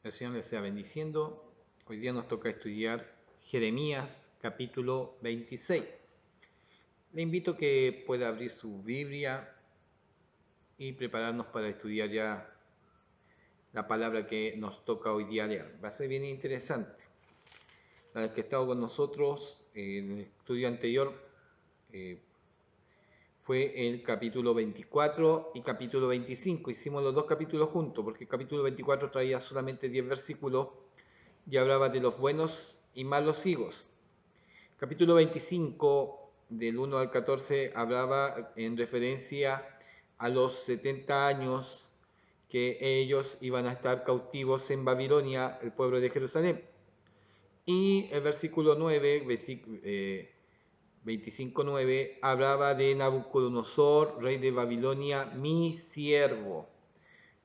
El Señor les sea bendiciendo. Hoy día nos toca estudiar Jeremías capítulo 26. Le invito a que pueda abrir su Biblia y prepararnos para estudiar ya la palabra que nos toca hoy día leer. Va a ser bien interesante. La que ha estado con nosotros en el estudio anterior fue el capítulo 24 y capítulo 25. Hicimos los dos capítulos juntos porque el capítulo 24 traía solamente 10 versículos y hablaba de los buenos y malos higos. Capítulo 25, del 1 al 14, hablaba en referencia a los 70 años que ellos iban a estar cautivos en Babilonia, el pueblo de Jerusalén. Y el versículo 9, 25:9, hablaba de Nabucodonosor, rey de Babilonia, mi siervo,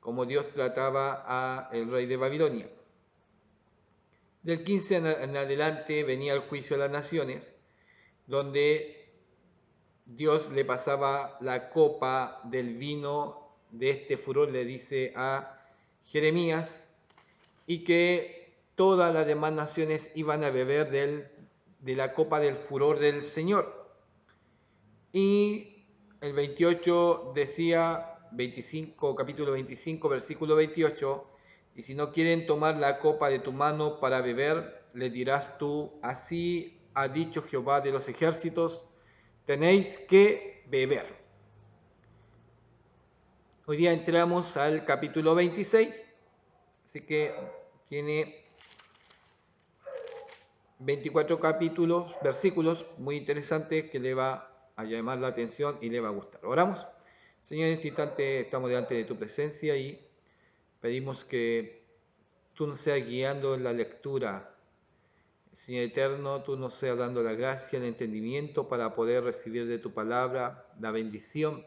como Dios trataba al rey de Babilonia. Del 15 en adelante venía el juicio a las naciones, donde Dios le pasaba la copa del vino de este furor, le dice a Jeremías, y que todas las demás naciones iban a beber de la copa del furor del Señor. Y el 28 decía, capítulo 25, versículo 28, y si no quieren tomar la copa de tu mano para beber, le dirás tú, así ha dicho Jehová de los ejércitos, tenéis que beber. Hoy día entramos al capítulo 26, así que tiene 24 capítulos, versículos muy interesantes que le va a llamar la atención y le va a gustar. Oramos. Señor, en este instante estamos delante de tu presencia y pedimos que tú nos seas guiando en la lectura. Señor eterno, tú nos seas dando la gracia, el entendimiento para poder recibir de tu palabra la bendición,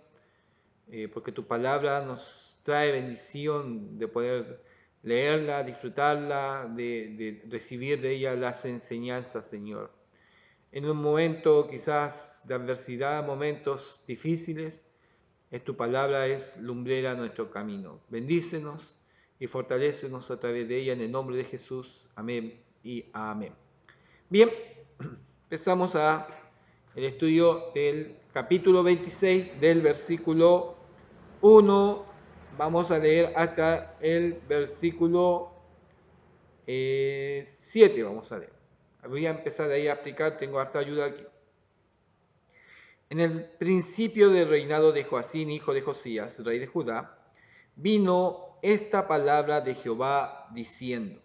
porque tu palabra nos trae bendición de poder leerla, disfrutarla, de recibir de ella las enseñanzas, Señor. En un momento quizás de adversidad, momentos difíciles, tu palabra es lumbrera a nuestro camino. Bendícenos y fortalécenos a través de ella en el nombre de Jesús. Amén y amén. Bien, empezamos el estudio del capítulo 26 del versículo 1. Vamos a leer hasta el versículo 7. Vamos a leer. Voy a empezar ahí a explicar, tengo harta ayuda aquí. En el principio del reinado de Joacín, hijo de Josías, rey de Judá, vino esta palabra de Jehová diciendo: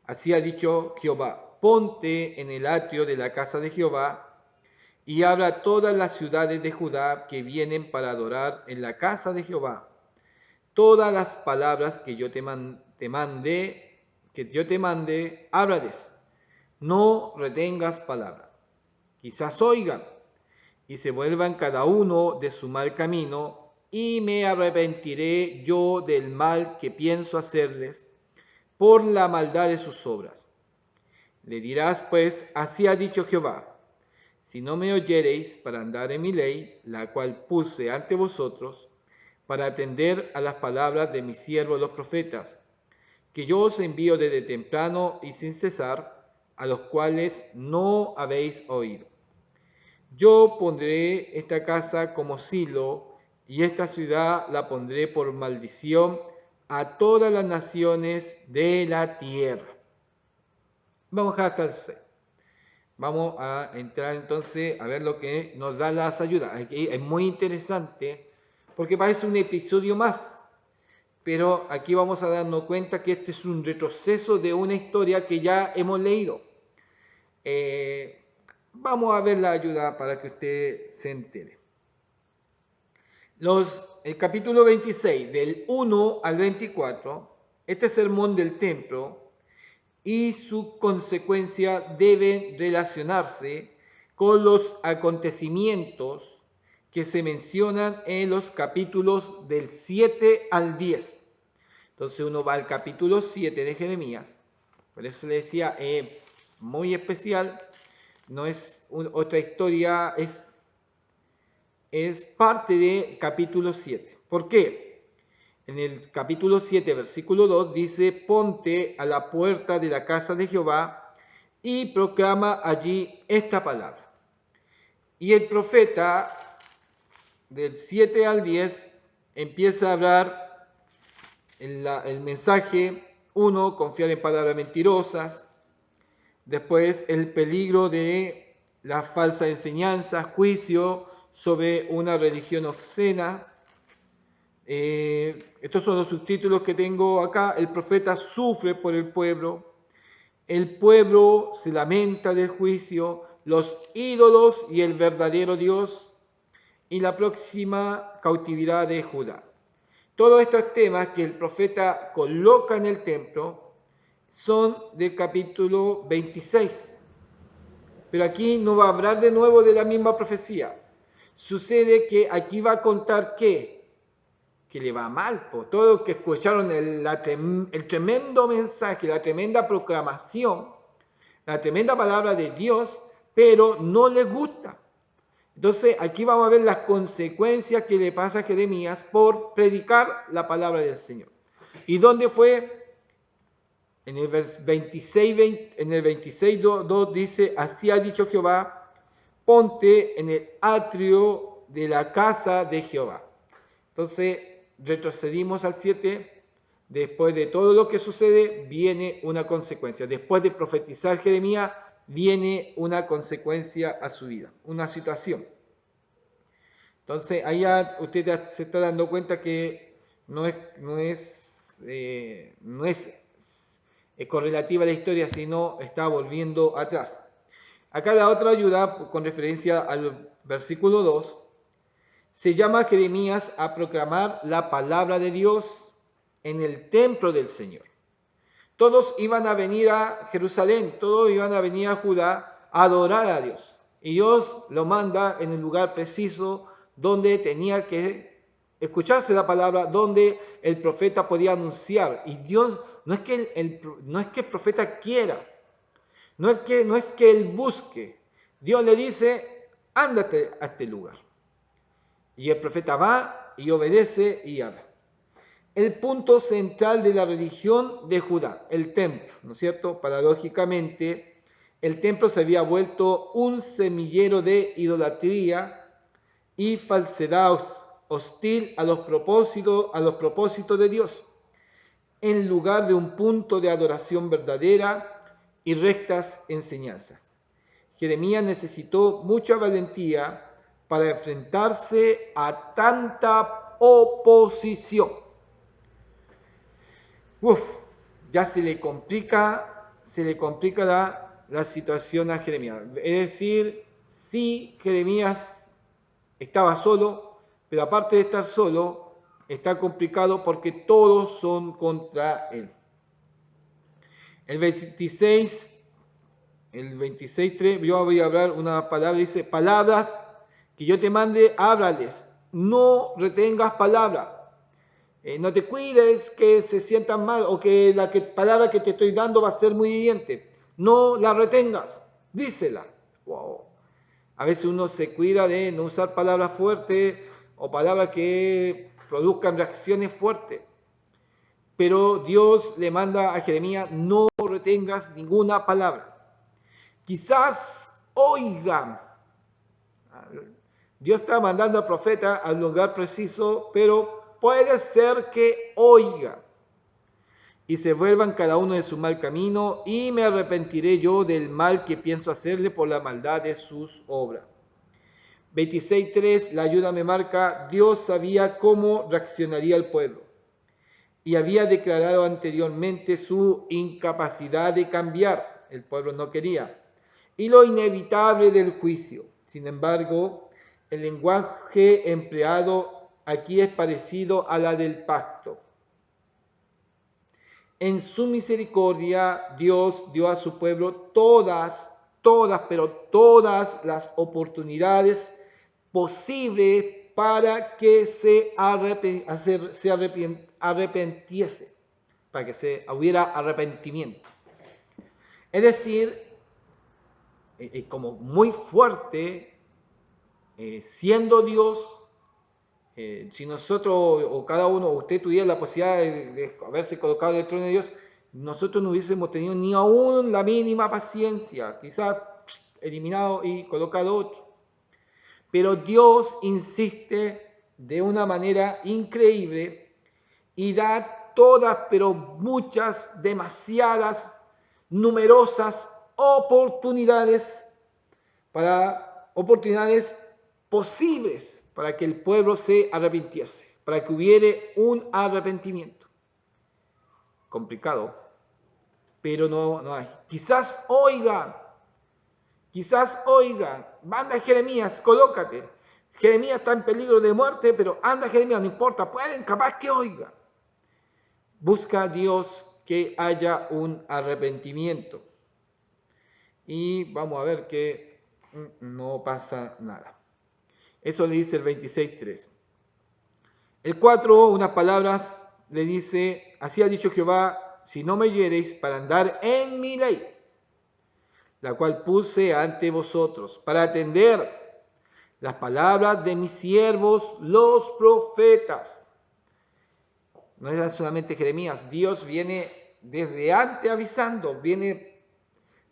Así ha dicho Jehová, ponte en el atrio de la casa de Jehová y habla a todas las ciudades de Judá que vienen para adorar en la casa de Jehová. Todas las palabras que yo te mande, háblales. No retengas palabra. Quizás oigan y se vuelvan cada uno de su mal camino, y me arrepentiré yo del mal que pienso hacerles por la maldad de sus obras. Le dirás pues, así ha dicho Jehová, si no me oyereis para andar en mi ley, la cual puse ante vosotros, para atender a las palabras de mis siervos los profetas, que yo os envío desde temprano y sin cesar, a los cuales no habéis oído. Yo pondré esta casa como silo, y esta ciudad la pondré por maldición a todas las naciones de la tierra. Vamos hasta el 6. Vamos a entrar entonces a ver lo que nos da las ayudas. Aquí es muy interesante porque parece un episodio más, pero aquí vamos a darnos cuenta que este es un retroceso de una historia que ya hemos leído. Vamos a ver la ayuda para que usted se entere. El capítulo 26, del 1 al 24, este sermón del templo y su consecuencia deben relacionarse con los acontecimientos que se mencionan en los capítulos del 7 al 10. Entonces uno va al capítulo 7 de Jeremías, por eso le decía, muy especial, no es otra historia, es parte del capítulo 7. ¿Por qué? en el capítulo 7, versículo 2, dice, ponte a la puerta de la casa de Jehová y proclama allí esta palabra. Y el profeta del 7 al 10 empieza a hablar el mensaje, uno, confiar en palabras mentirosas, después el peligro de la falsa enseñanza, juicio sobre una religión obscena. Estos son los subtítulos que tengo acá. El profeta sufre por el pueblo se lamenta del juicio, los ídolos y el verdadero Dios, y la próxima cautividad de Judá. Todos estos temas que el profeta coloca en el templo son del capítulo 26. Pero aquí no va a hablar de nuevo de la misma profecía. Sucede que aquí va a contar que le va mal. Todos los que escucharon el tremendo mensaje, la tremenda proclamación, la tremenda palabra de Dios, pero no les gusta. Entonces aquí vamos a ver las consecuencias que le pasa a Jeremías por predicar la palabra del Señor. ¿Y dónde fue? En el 26:2 dice, así ha dicho Jehová, ponte en el atrio de la casa de Jehová. Entonces retrocedimos al 7. Después de todo lo que sucede, viene una consecuencia. Después de profetizar Jeremías, viene una consecuencia a su vida, una situación. Entonces, ahí ya usted se está dando cuenta que no es correlativa a la historia, sino está volviendo atrás. Acá la otra ayuda, con referencia al versículo 2, se llama a Jeremías a proclamar la palabra de Dios en el templo del Señor. Todos iban a venir a Jerusalén, todos iban a venir a Judá a adorar a Dios. Y Dios lo manda en el lugar preciso donde tenía que escucharse la palabra, donde el profeta podía anunciar. Y Dios, no es que el profeta quiera, no es que él busque. Dios le dice, ándate a este lugar. Y el profeta va y obedece y habla. El punto central de la religión de Judá, el templo, ¿no es cierto? Paradójicamente, el templo se había vuelto un semillero de idolatría y falsedad hostil a los propósitos de Dios, en lugar de un punto de adoración verdadera y rectas enseñanzas. Jeremías necesitó mucha valentía para enfrentarse a tanta oposición. Ya se le complica la situación a Jeremías. Es decir, sí, Jeremías estaba solo, pero aparte de estar solo, está complicado porque todos son contra él. El 26:3, yo voy a hablar una palabra, dice, palabras que yo te mande, háblales, no retengas palabra. No te cuides que se sientan mal o que la palabra que te estoy dando va a ser muy hiriente. No la retengas, dísela. Wow. A veces uno se cuida de no usar palabras fuertes o palabras que produzcan reacciones fuertes. Pero Dios le manda a Jeremías, no retengas ninguna palabra. Quizás oigan. Dios está mandando al profeta al lugar preciso, pero puede ser que oiga y se vuelvan cada uno de su mal camino, y me arrepentiré yo del mal que pienso hacerle por la maldad de sus obras. 26:3, la ayuda me marca, Dios sabía cómo reaccionaría el pueblo y había declarado anteriormente su incapacidad de cambiar, el pueblo no quería, y lo inevitable del juicio. Sin embargo, el lenguaje empleado aquí es parecido a la del pacto. En su misericordia, Dios dio a su pueblo todas las oportunidades posibles para que se arrepentiese, para que hubiera arrepentimiento. Es decir, como muy fuerte, siendo Dios, Si nosotros o cada uno, usted tuviera la posibilidad de haberse colocado en el trono de Dios, nosotros no hubiésemos tenido ni aún la mínima paciencia, quizás eliminado y colocado otro. Pero Dios insiste de una manera increíble y da todas, pero muchas, demasiadas, numerosas oportunidades posibles para que el pueblo se arrepintiese, para que hubiere un arrepentimiento. Complicado, pero no hay. Quizás oigan, manda Jeremías, colócate. Jeremías está en peligro de muerte, pero anda Jeremías, no importa, pueden, capaz que oiga. Busca a Dios que haya un arrepentimiento. Y vamos a ver que no pasa nada. Eso le dice el 26.3. El 4, unas palabras, le dice, así ha dicho Jehová, si no me oyereis para andar en mi ley, la cual puse ante vosotros, para atender las palabras de mis siervos, los profetas. No era solamente Jeremías, Dios viene desde antes avisando, viene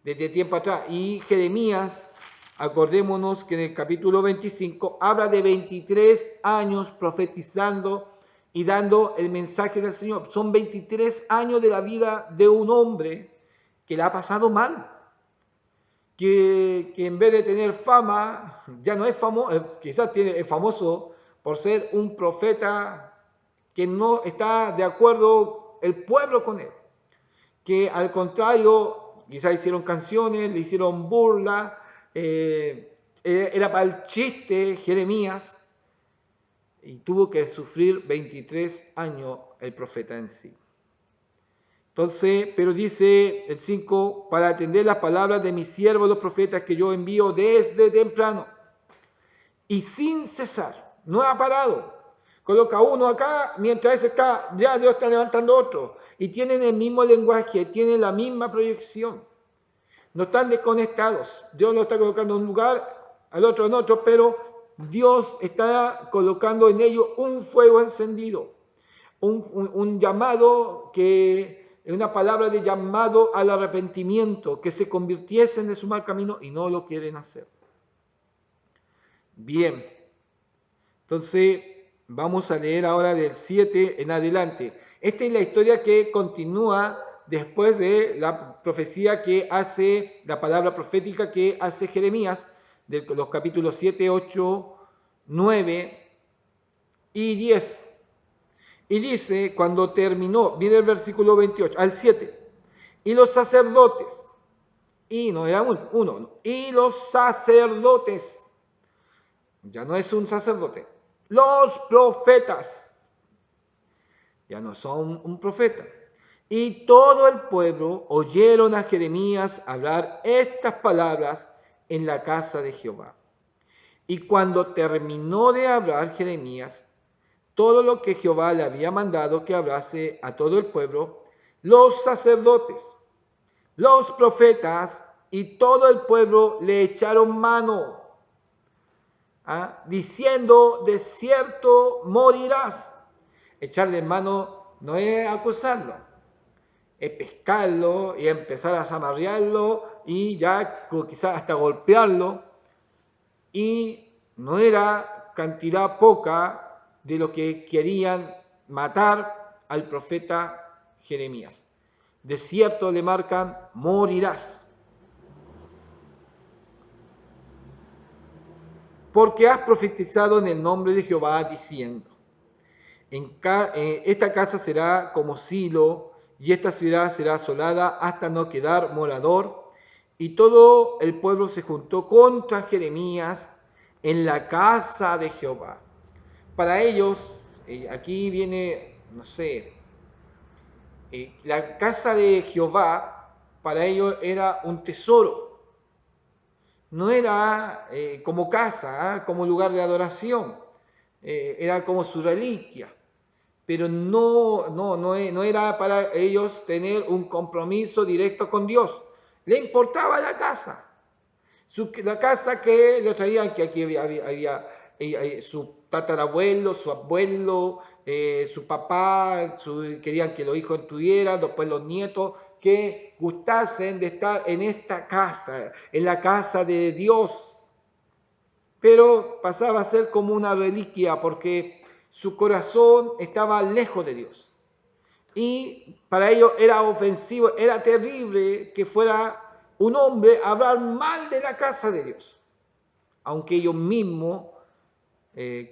desde tiempo atrás. Y Jeremías, acordémonos que en el capítulo 25 habla de 23 años profetizando y dando el mensaje del Señor. Son 23 años de la vida de un hombre que la ha pasado mal. Que en vez de tener fama, ya no es famoso, quizás es famoso por ser un profeta que no está de acuerdo el pueblo con él. Que al contrario, quizás hicieron canciones, le hicieron burla, era para el chiste Jeremías, y tuvo que sufrir 23 años el profeta en sí. Entonces, pero dice el 5, para atender las palabras de mis siervos los profetas que yo envío desde temprano, y sin cesar, no ha parado. Coloca uno acá, mientras ese está, ya Dios está levantando otro. Y tienen el mismo lenguaje, tienen la misma proyección. No están desconectados. Dios lo está colocando en un lugar, al otro en otro, pero Dios está colocando en ellos un fuego encendido. Un llamado una palabra de llamado al arrepentimiento, que se convirtiesen de su mal camino y no lo quieren hacer. Bien. Entonces, vamos a leer ahora del 7 en adelante. Esta es la historia que continúa después de la profecía que hace, la palabra profética que hace Jeremías, de los capítulos 7, 8, 9 y 10. Y dice, cuando terminó, viene el versículo 28, al 7, y los sacerdotes, y no era uno, y los sacerdotes, ya no es un sacerdote, los profetas, ya no son un profeta, y todo el pueblo oyeron a Jeremías hablar estas palabras en la casa de Jehová. Y cuando terminó de hablar Jeremías todo lo que Jehová le había mandado que hablase a todo el pueblo, los sacerdotes, los profetas y todo el pueblo le echaron mano, diciendo, de cierto morirás. Echarle mano no es acusarlo, es pescarlo y empezar a zamarrearlo y ya quizás hasta golpearlo. Y no era cantidad poca de lo que querían matar al profeta Jeremías. De cierto le marcan, morirás. Porque has profetizado en el nombre de Jehová diciendo, esta casa será como Silo y esta ciudad será asolada hasta no quedar morador. Y todo el pueblo se juntó contra Jeremías en la casa de Jehová. Para ellos, aquí viene, no sé, la casa de Jehová para ellos era un tesoro. No era como casa, como lugar de adoración. Era como su reliquia. Pero no era para ellos tener un compromiso directo con Dios. Le importaba la casa. La casa que le traían, que aquí había su tatarabuelo, su abuelo, su papá, querían que los hijos estuvieran, después los nietos, que gustasen de estar en esta casa, en la casa de Dios. Pero pasaba a ser como una reliquia porque su corazón estaba lejos de Dios. Y para ellos era ofensivo, era terrible que fuera un hombre a hablar mal de la casa de Dios, aunque ellos mismos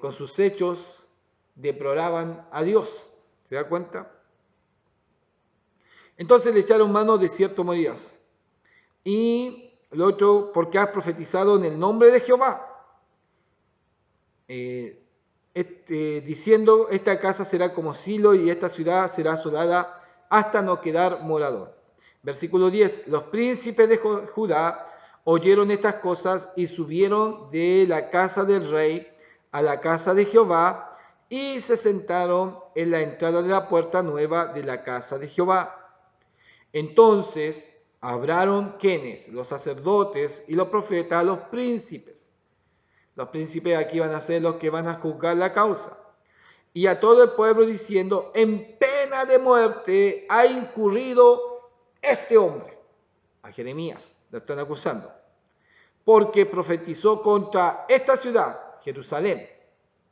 con sus hechos deploraban a Dios. ¿Se da cuenta? Entonces le echaron mano, de cierto morirás. Y lo otro, porque has profetizado en el nombre de Jehová, diciendo, esta casa será como Silo y esta ciudad será asolada hasta no quedar morador. Versículo 10, los príncipes de Judá oyeron estas cosas y subieron de la casa del rey a la casa de Jehová y se sentaron en la entrada de la puerta nueva de la casa de Jehová. Entonces hablaron quienes, los sacerdotes y los profetas, los príncipes. Los príncipes aquí van a ser los que van a juzgar la causa. Y a todo el pueblo diciendo, en pena de muerte ha incurrido este hombre. A Jeremías lo están acusando. Porque profetizó contra esta ciudad, Jerusalén,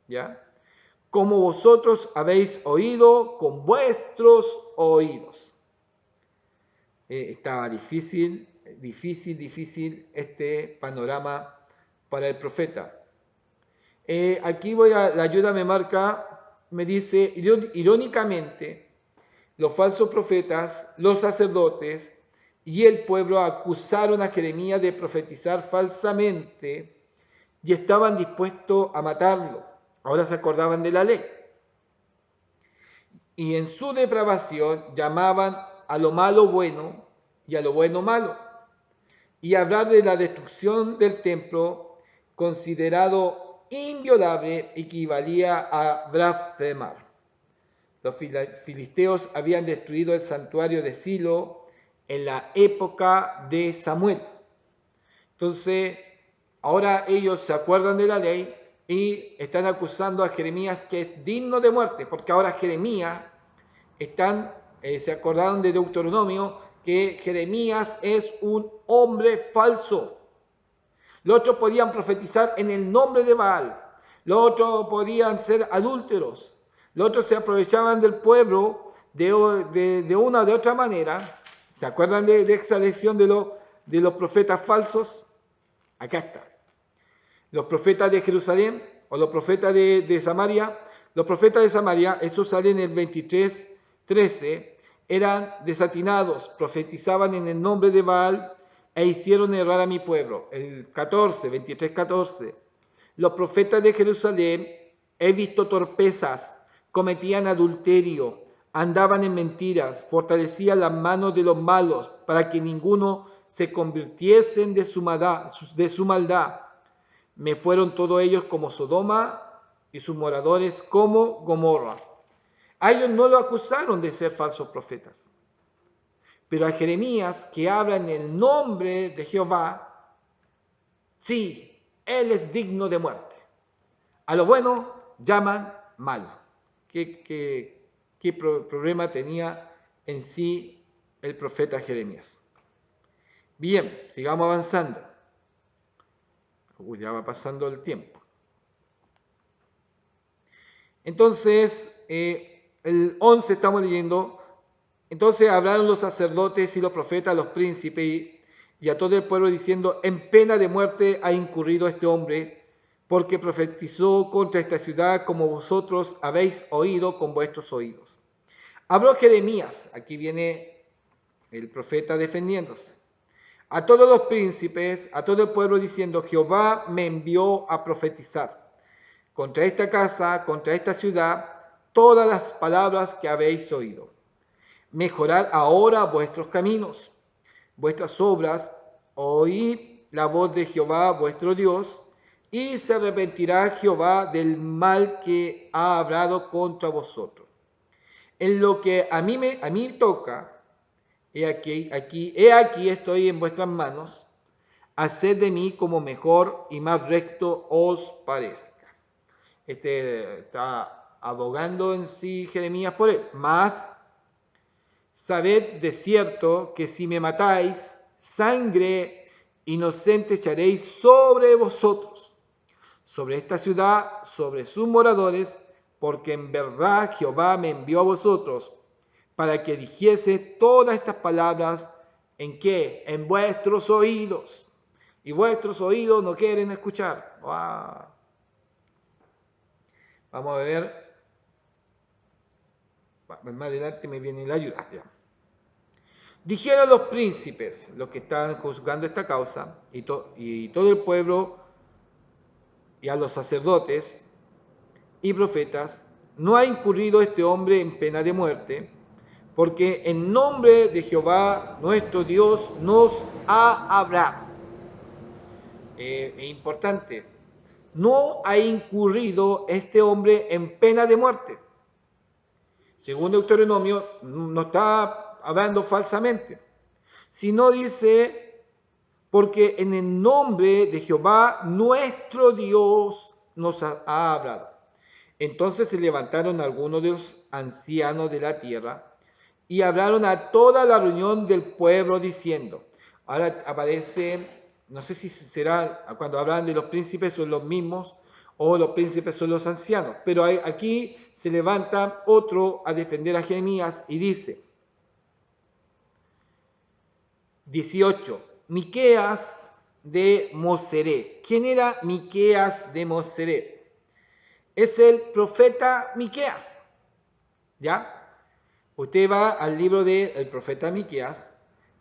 ¿ya? Como vosotros habéis oído con vuestros oídos. Estaba difícil este panorama para el profeta. Aquí la ayuda me marca, me dice, irónicamente, los falsos profetas, los sacerdotes y el pueblo acusaron a Jeremías de profetizar falsamente y estaban dispuestos a matarlo. Ahora se acordaban de la ley. Y en su depravación llamaban a lo malo bueno y a lo bueno malo. Y hablar de la destrucción del templo, considerado inviolable, equivalía a blasfemar. Los filisteos habían destruido el santuario de Silo en la época de Samuel. Entonces, ahora ellos se acuerdan de la ley y están acusando a Jeremías que es digno de muerte, porque ahora Jeremías se acordaron de Deuteronomio que Jeremías es un hombre falso. Los otros podían profetizar en el nombre de Baal, los otros podían ser adúlteros, los otros se aprovechaban del pueblo de una o de otra manera. ¿Se acuerdan de esa lección de los profetas falsos? Acá está. Los profetas de Jerusalén o los profetas de Samaria. Los profetas de Samaria, eso sale en el 23:13, eran desatinados, profetizaban en el nombre de Baal e hicieron errar a mi pueblo. El 23:14. Los profetas de Jerusalén, he visto torpezas, cometían adulterio, andaban en mentiras, fortalecían las manos de los malos para que ninguno se convirtiesen de su maldad. Me fueron todos ellos como Sodoma y sus moradores como Gomorra. A ellos no lo acusaron de ser falsos profetas. Pero a Jeremías, que habla en el nombre de Jehová, sí, él es digno de muerte. A lo bueno llaman malo. ¿Qué problema tenía en sí el profeta Jeremías? Bien, sigamos avanzando. Ya va pasando el tiempo. Entonces, el 11 estamos leyendo. Entonces hablaron los sacerdotes y los profetas, los príncipes y a todo el pueblo diciendo, en pena de muerte ha incurrido este hombre, porque profetizó contra esta ciudad como vosotros habéis oído con vuestros oídos. Habló Jeremías, aquí viene el profeta defendiéndose, a todos los príncipes, a todo el pueblo diciendo, Jehová me envió a profetizar contra esta casa, contra esta ciudad, todas las palabras que habéis oído. Mejorad ahora vuestros caminos, vuestras obras, oíd la voz de Jehová vuestro Dios, y se arrepentirá Jehová del mal que ha hablado contra vosotros. En lo que a mí toca, he aquí estoy en vuestras manos, haced de mí como mejor y más recto os parezca. está abogando en sí Jeremías por él. Mas, sabed de cierto que si me matáis, sangre inocente echaréis sobre vosotros, sobre esta ciudad, sobre sus moradores, porque en verdad Jehová me envió a vosotros para que dijese todas estas palabras en qué, en vuestros oídos, y vuestros oídos no quieren escuchar. ¡Wow! Vamos a ver, más adelante me viene la ayuda. Ya. Dijeron los príncipes, los que estaban juzgando esta causa, y todo el pueblo, y a los sacerdotes y profetas, no ha incurrido este hombre en pena de muerte, porque en nombre de Jehová nuestro Dios nos ha hablado. Es importante, no ha incurrido este hombre en pena de muerte. Según Deuteronomio, no está hablando falsamente, sino dice, porque en el nombre de Jehová nuestro Dios nos ha hablado. Entonces se levantaron algunos de los ancianos de la tierra y hablaron a toda la reunión del pueblo diciendo, ahora aparece, no sé si será cuando hablan de los príncipes son los mismos o los príncipes son los ancianos, pero aquí se levanta otro a defender a Jeremías y dice, 18, Miqueas de Moseret. ¿Quién era Miqueas de Moseret? Es el profeta Miqueas, ¿ya? Usted va al libro del profeta Miqueas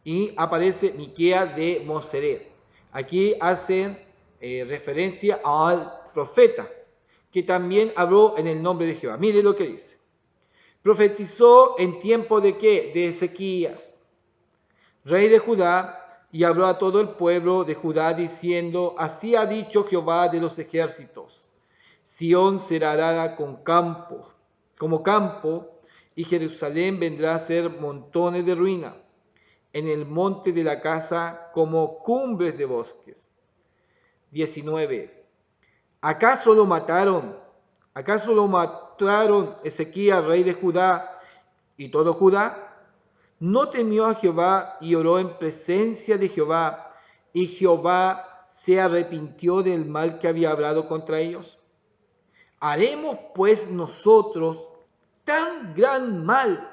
y aparece Miqueas de Moseret. Aquí hacen referencia al profeta, que también habló en el nombre de Jehová. Mire lo que dice. Profetizó en tiempo de ¿qué? De Ezequías, rey de Judá, y habló a todo el pueblo de Judá diciendo, así ha dicho Jehová de los ejércitos, Sión será arada como campo, y Jerusalén vendrá a ser montones de ruina, en el monte de la casa como cumbres de bosques. 19. ¿Acaso lo mataron? ¿Acaso lo mataron Ezequías, rey de Judá, y todo Judá? No temió a Jehová y oró en presencia de Jehová, y Jehová se arrepintió del mal que había hablado contra ellos. ¿Haremos pues nosotros tan gran mal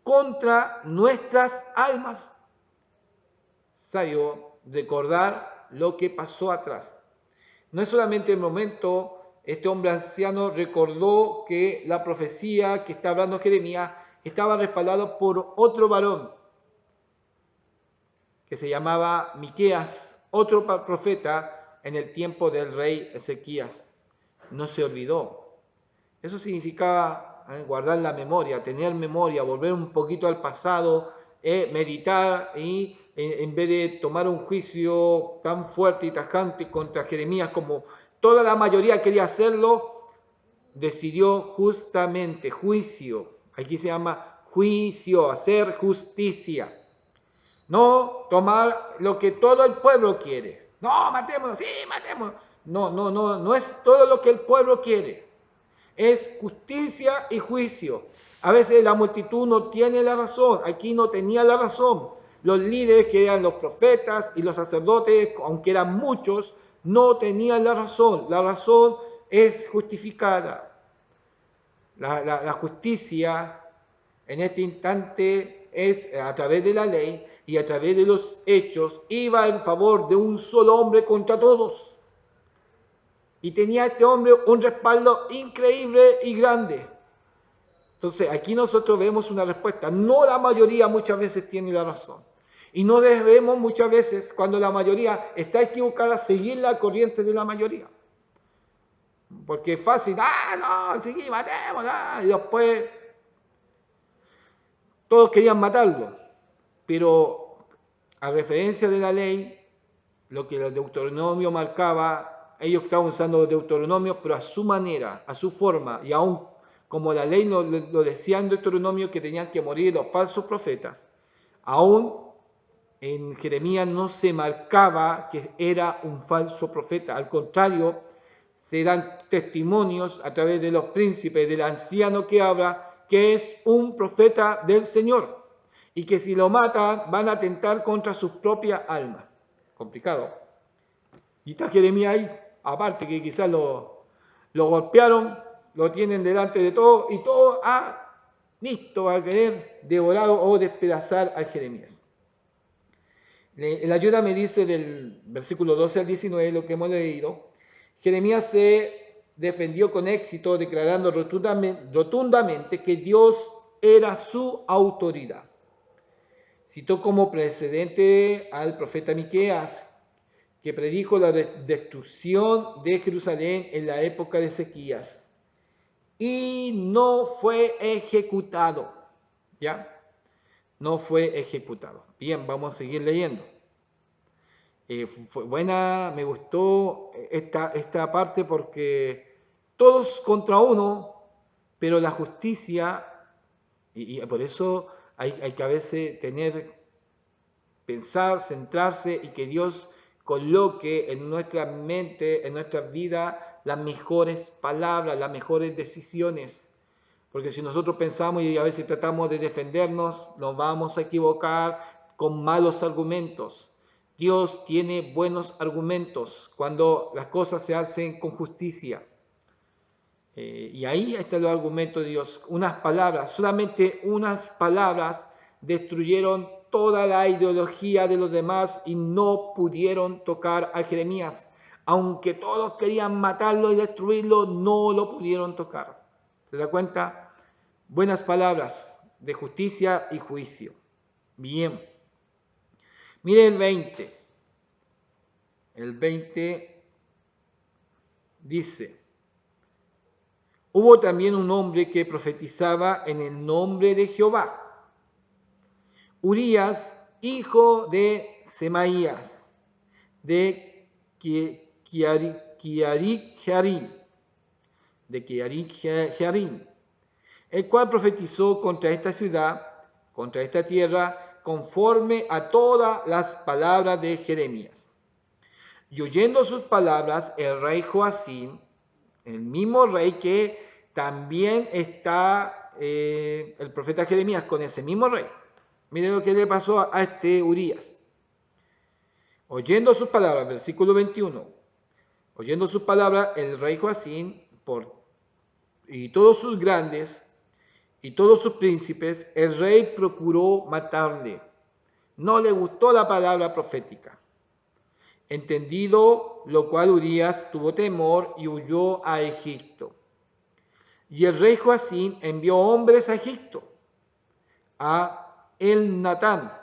contra nuestras almas? Sabio recordar lo que pasó atrás. No es solamente el momento, este hombre anciano recordó que la profecía que está hablando Jeremías estaba respaldado por otro varón que se llamaba Miqueas, otro profeta en el tiempo del rey Ezequías. No se olvidó. Eso significaba guardar la memoria, tener memoria, volver un poquito al pasado, meditar y en vez de tomar un juicio tan fuerte y tajante contra Jeremías como toda la mayoría quería hacerlo, decidió justamente juicio. Aquí se llama juicio, hacer justicia. No tomar lo que todo el pueblo quiere. No, matémonos, sí, matémonos. No es todo lo que el pueblo quiere. Es justicia y juicio. A veces la multitud no tiene la razón. Aquí no tenía la razón. Los líderes, que eran los profetas y los sacerdotes, aunque eran muchos, no tenían la razón. La razón es justificada. La justicia en este instante es a través de la ley y a través de los hechos, iba en favor de un solo hombre contra todos. Y tenía este hombre un respaldo increíble y grande. Entonces, aquí nosotros vemos una respuesta. No la mayoría muchas veces tiene la razón. Y no debemos muchas veces, cuando la mayoría está equivocada, seguir la corriente de la mayoría. Porque es fácil, no, sí, matemos, y después todos querían matarlo. Pero a referencia de la ley, lo que el Deuteronomio marcaba, ellos estaban usando Deuteronomio, pero a su manera, a su forma, y aún como la ley lo decía en Deuteronomio que tenían que morir los falsos profetas, aún en Jeremías no se marcaba que era un falso profeta, al contrario, se dan testimonios a través de los príncipes, del anciano que habla, que es un profeta del Señor y que si lo matan van a atentar contra su propia alma. Complicado. Y está Jeremías ahí, aparte que quizás lo golpearon, lo tienen delante de todo y todo listo a querer devorar o despedazar a Jeremías. La ayuda me dice del versículo 12 al 19, lo que hemos leído, Jeremías se defendió con éxito declarando rotundamente que Dios era su autoridad. Citó como precedente al profeta Miqueas, que predijo la destrucción de Jerusalén en la época de Ezequías y no fue ejecutado. ¿Ya? No fue ejecutado. Bien, vamos a seguir leyendo. Fue buena, me gustó esta parte porque todos contra uno, pero la justicia, y por eso hay que a veces pensar, centrarse y que Dios coloque en nuestra mente, en nuestra vida, las mejores palabras, las mejores decisiones. Porque si nosotros pensamos y a veces tratamos de defendernos, nos vamos a equivocar con malos argumentos. Dios tiene buenos argumentos cuando las cosas se hacen con justicia. Y ahí están los argumentos de Dios. Unas palabras, solamente unas palabras destruyeron toda la ideología de los demás y no pudieron tocar a Jeremías. Aunque todos querían matarlo y destruirlo, no lo pudieron tocar. ¿Se da cuenta? Buenas palabras de justicia y juicio. Bien. Mire el 20. El 20 dice: hubo también un hombre que profetizaba en el nombre de Jehová, Urías, hijo de Semaías, de Kiarik-Jearim, el cual profetizó contra esta ciudad, contra esta tierra, conforme a todas las palabras de Jeremías. Y oyendo sus palabras, el rey Joacim, el mismo rey que también está el profeta Jeremías con ese mismo rey. Miren lo que le pasó a este Urías. Oyendo sus palabras, versículo 21. Oyendo sus palabras, el rey Joacim y todos sus grandes y todos sus príncipes, el rey procuró matarle. No le gustó la palabra profética. Entendido lo cual, Urías tuvo temor y huyó a Egipto. Y el rey Joacim envió hombres a Egipto, a Elnatán,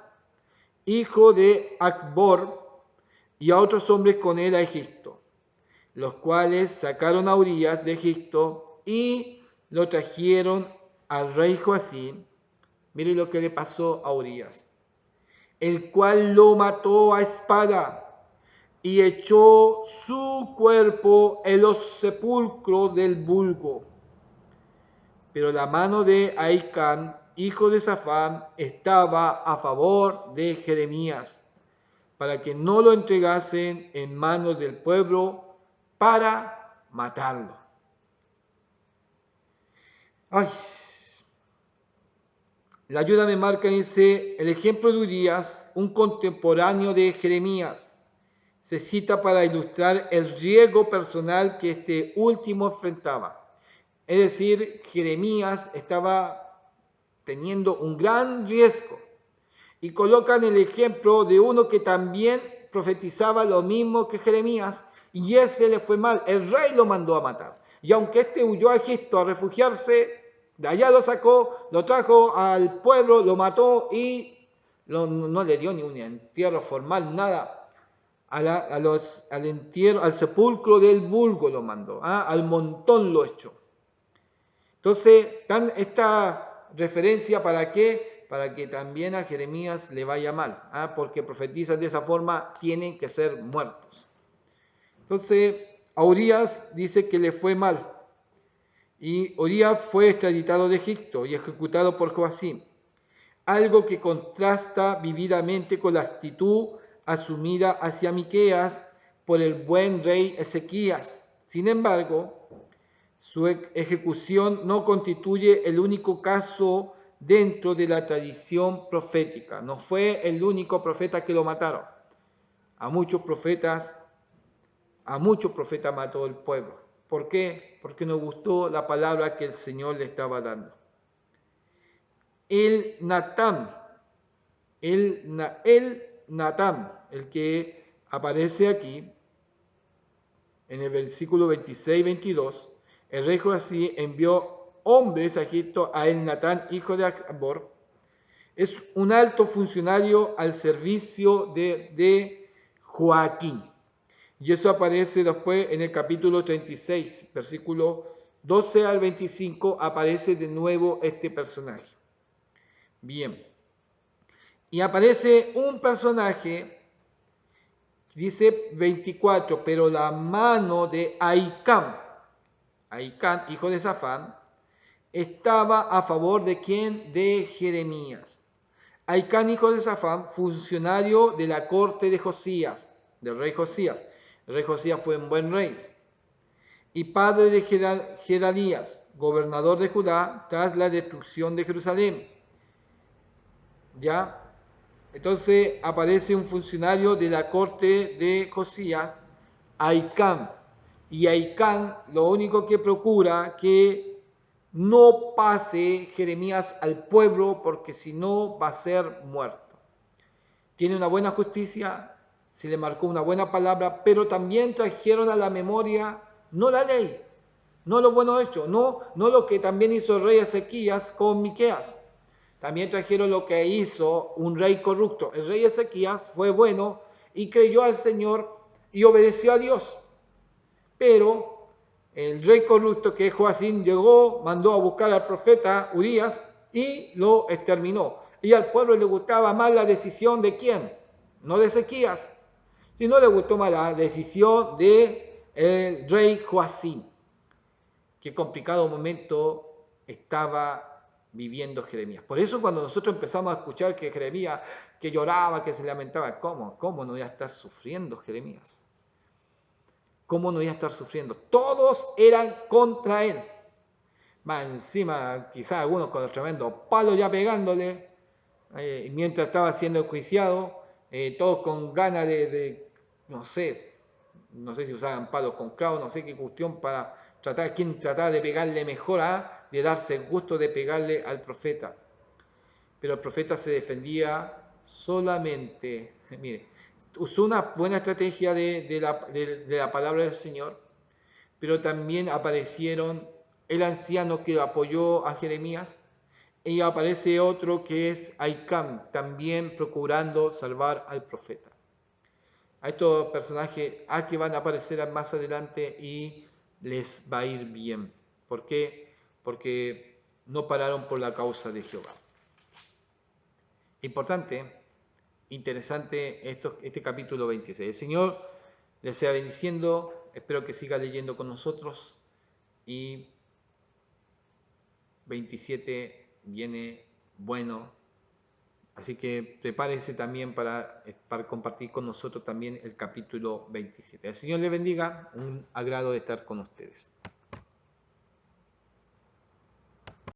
hijo de Acbor, y a otros hombres con él a Egipto, los cuales sacaron a Urías de Egipto y lo trajeron al rey Joacim. Mire lo que le pasó a Urías, el cual lo mató a espada y echó su cuerpo en los sepulcros del vulgo. Pero la mano de Ahicam, hijo de Safán, estaba a favor de Jeremías, para que no lo entregasen en manos del pueblo para matarlo. Ay. La ayuda me marca, dice, el ejemplo de Urías, un contemporáneo de Jeremías, se cita para ilustrar el riesgo personal que este último enfrentaba. Es decir, Jeremías estaba teniendo un gran riesgo y colocan el ejemplo de uno que también profetizaba lo mismo que Jeremías y ese le fue mal. El rey lo mandó a matar y aunque este huyó a Egipto a refugiarse, de allá lo sacó, lo trajo al pueblo, lo mató y no le dio ni un entierro formal, nada. Al entierro, al sepulcro del vulgo lo mandó, al montón lo echó. Entonces, esta referencia ¿para qué? Para que también a Jeremías le vaya mal, porque profetizan de esa forma, tienen que ser muertos. Entonces, a Urías dice que le fue mal. Y Urías fue extraditado de Egipto y ejecutado por Joacim, algo que contrasta vividamente con la actitud asumida hacia Miqueas por el buen rey Ezequías, Sin embargo, su ejecución no constituye el único caso dentro de la tradición profética. No fue el único profeta que lo mataron. A muchos profetas mató el pueblo. ¿Por qué? Porque no gustó la palabra que el Señor le estaba dando. El Natán, el que aparece aquí, en el versículo 26-22, el rey Joacim envió hombres a Egipto a el Natán, hijo de Acbor. Es un alto funcionario al servicio de Joaquín. Y eso aparece después en el capítulo 36, versículo 12 al 25, aparece de nuevo este personaje. Bien. Y aparece un personaje, dice 24, pero la mano de Ahicam, hijo de Safán, estaba a favor de quién? De Jeremías. Ahicam, hijo de Safán, funcionario de la corte de Josías, del rey Josías. El rey Josías fue un buen rey. Y padre de Gedalías, gobernador de Judá, tras la destrucción de Jerusalén. ¿Ya? Entonces aparece un funcionario de la corte de Josías, Ahicam. Y Ahicam lo único que procura que no pase Jeremías al pueblo, porque si no va a ser muerto. Tiene una buena justicia, se le marcó una buena palabra, pero también trajeron a la memoria no la ley, no lo bueno hecho, no lo que también hizo el rey Ezequías con Miqueas. También trajeron lo que hizo un rey corrupto. El rey Ezequías fue bueno y creyó al Señor y obedeció a Dios. Pero el rey corrupto, que es Joacim, llegó, mandó a buscar al profeta Urías y lo exterminó. Y al pueblo le gustaba más la decisión de quién, no de Ezequías, sino le gustó más la decisión del rey Joacim. Qué complicado momento estaba viviendo Jeremías. Por eso cuando nosotros empezamos a escuchar que Jeremías, que lloraba, que se lamentaba, ¿cómo no iba a estar sufriendo Jeremías? ¿Cómo no iba a estar sufriendo? Todos eran contra él. Más encima, quizás algunos con el tremendo palo ya pegándole, mientras estaba siendo enjuiciado, todos con ganas no sé si usaban palos con clavos, no sé qué cuestión para quién trataba de pegarle mejor, de darse el gusto de pegarle al profeta. Pero el profeta se defendía solamente, mire, usó una buena estrategia de la palabra del Señor, pero también aparecieron el anciano que apoyó a Jeremías, y aparece otro que es Ahicam, también procurando salvar al profeta. A estos personajes que van a aparecer más adelante y les va a ir bien. ¿Por qué? Porque no pararon por la causa de Jehová. Importante, interesante este capítulo 26. El Señor les sea bendiciendo, espero que siga leyendo con nosotros y 27 viene bueno. Así que prepárese también para compartir con nosotros también el capítulo 27. El Señor le bendiga, un agrado de estar con ustedes.